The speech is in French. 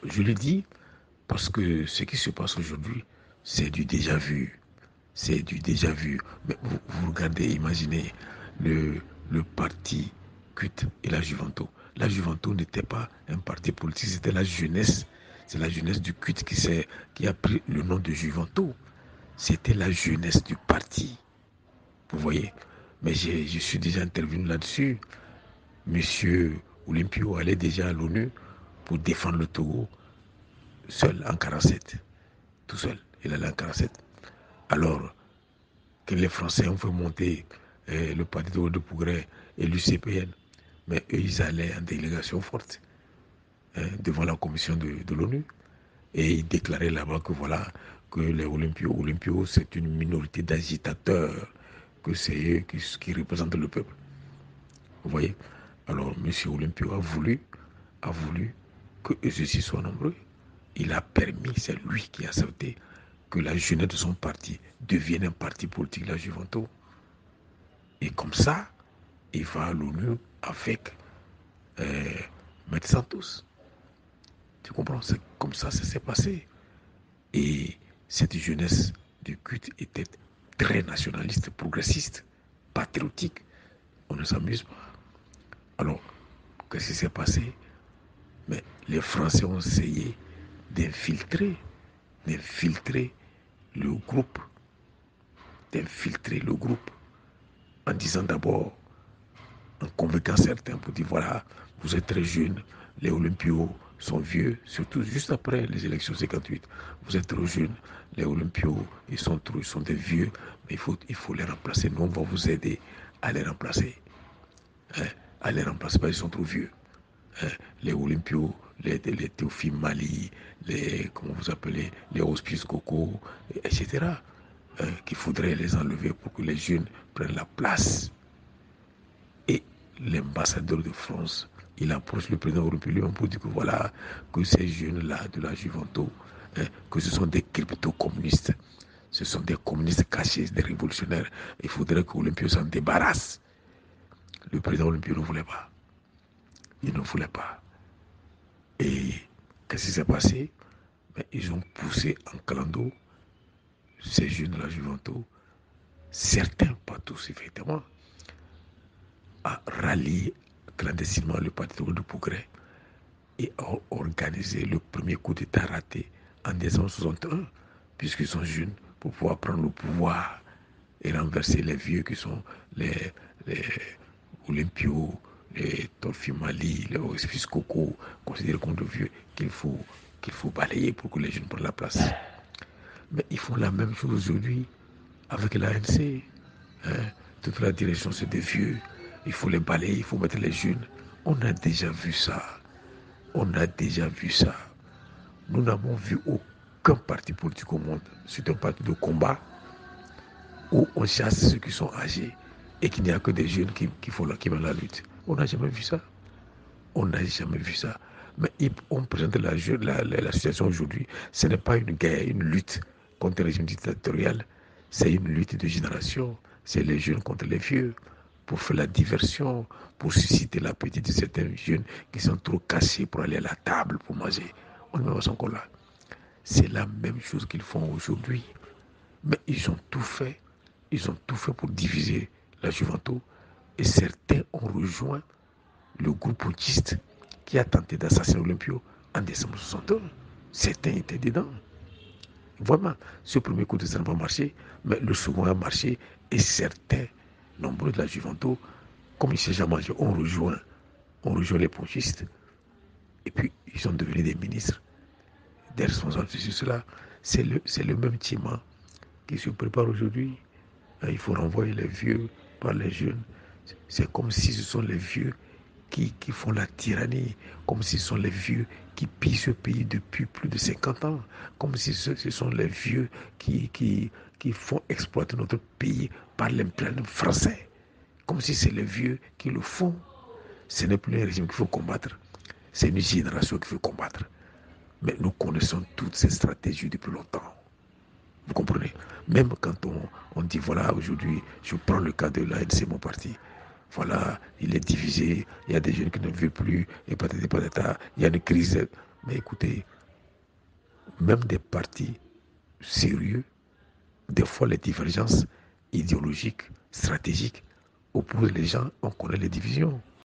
je le dis parce que ce qui se passe aujourd'hui, c'est du déjà vu. C'est du déjà vu. Mais vous regardez, imaginez le, le parti CUT et la Juventus. La Juventus n'était pas un parti politique, c'était la jeunesse. C'est la jeunesse du CUT qui a pris le nom de Juventus. C'était la jeunesse du parti. Vous voyez. Mais je suis déjà intervenu là-dessus. Monsieur Olympio allait déjà à l'ONU pour défendre le Togo, seul en 47. Tout seul. Il allait en 47. Alors que les Français ont fait monter le Parti de Progrès et l'UCPN, mais eux, ils allaient en délégation forte devant la commission de l'ONU et ils déclaraient là-bas que voilà, que les Olympios, c'est une minorité d'agitateurs, que c'est eux qui représentent le peuple. Vous voyez. Alors, M. Olympio a voulu que ceux-ci soient nombreux. Il a permis, c'est lui qui a accepté que la jeunesse de son parti devienne un parti politique, la Juventus. Et comme ça, il va à l'ONU avec euh, Maître Santos. Tu comprends? C'est comme ça s'est passé. Et cette jeunesse du culte était très nationaliste, progressiste, patriotique. On ne s'amuse pas. Alors, qu'est-ce qui s'est passé? Mais les Français ont essayé d'infiltrer, d'infiltrer le groupe, d'infiltrer le groupe en disant d'abord, en convainquant certains pour dire voilà, vous êtes très jeunes, les Olympios sont vieux, surtout juste après les élections 58. Vous êtes trop jeunes, les Olympios, ils sont des vieux, mais il faut les remplacer. Nous, on va vous aider à les remplacer. Hein, à les remplacer parce qu'ils sont trop vieux. Hein, les Olympios, les Théophile Mali, comment vous appelez, les Hospices Coco, etc. Qu'il faudrait les enlever pour que les jeunes prennent la place. Et l'ambassadeur de France, il approche le président européen pour dire que voilà, que ces jeunes-là de la Juventus, que ce sont des crypto-communistes, ce sont des communistes cachés, des révolutionnaires. Il faudrait que l'Olympio s'en débarrasse. Le président Olympio ne voulait pas. Il ne voulait pas. Et qu'est-ce qui s'est passé? Mais ils ont poussé en clando ces jeunes de la Juventus, certains, pas tous effectivement, à rallier clandestinement le Parti de Progrès et a organisé le premier coup d'État raté en décembre 61, puisqu'ils sont jeunes, pour pouvoir prendre le pouvoir et renverser les vieux qui sont les Olympios, les Tolfi Mali, les Hospice Coco, considérés comme de vieux qu'il faut balayer pour que les jeunes prennent la place. Mais ils font la même chose aujourd'hui avec l'ANC. Hein? Toute la direction, c'est des vieux. Il faut les balayer, il faut mettre les jeunes. On a déjà vu ça. On a déjà vu ça. Nous n'avons vu aucun parti politique au monde. C'est un parti de combat où on chasse ceux qui sont âgés et qu'il n'y a que des jeunes qui font la lutte. On n'a jamais vu ça. On n'a jamais vu ça. Mais on présente la situation aujourd'hui. Ce n'est pas une guerre, une lutte contre le régime dictatorial. C'est une lutte de génération. C'est les jeunes contre les vieux. Pour faire la diversion, pour susciter l'appétit de certains jeunes qui sont trop cassés pour aller à la table pour manger. On ne met pas encore là. C'est la même chose qu'ils font aujourd'hui. Mais ils ont tout fait. Ils ont tout fait pour diviser la Juventus. Et certains ont rejoint le groupe autiste qui a tenté d'assassiner Olympio en décembre 61. Certains étaient dedans. Vraiment, ce premier coup de ça n'a pas marché, mais le second a marché et certains, nombreux de la Juventus, comme ils s'est jamais mangé, ont rejoint les putschistes et puis ils sont devenus des ministres, des responsables de cela. C'est le même Tima qui se prépare aujourd'hui. Il faut renvoyer les vieux par les jeunes. C'est comme si ce sont les vieux qui font la tyrannie, comme si ce sont les vieux qui pillent ce pays depuis plus de 50 ans, comme si ce sont les vieux qui font exploiter notre pays par l'impérialisme français, comme si c'est les vieux qui le font. Ce n'est plus un régime qu'il faut combattre, c'est une génération qu'il faut combattre. Mais nous connaissons toutes ces stratégies depuis longtemps. Vous comprenez? Même quand on dit, voilà, aujourd'hui, je prends le cas de l'ANC, mon parti. Voilà, il est divisé, il y a des jeunes qui ne veulent plus, et patati patata, il y a une crise. Mais écoutez, Même des partis sérieux, des fois les divergences idéologiques, stratégiques, opposent les gens, on connaît les divisions.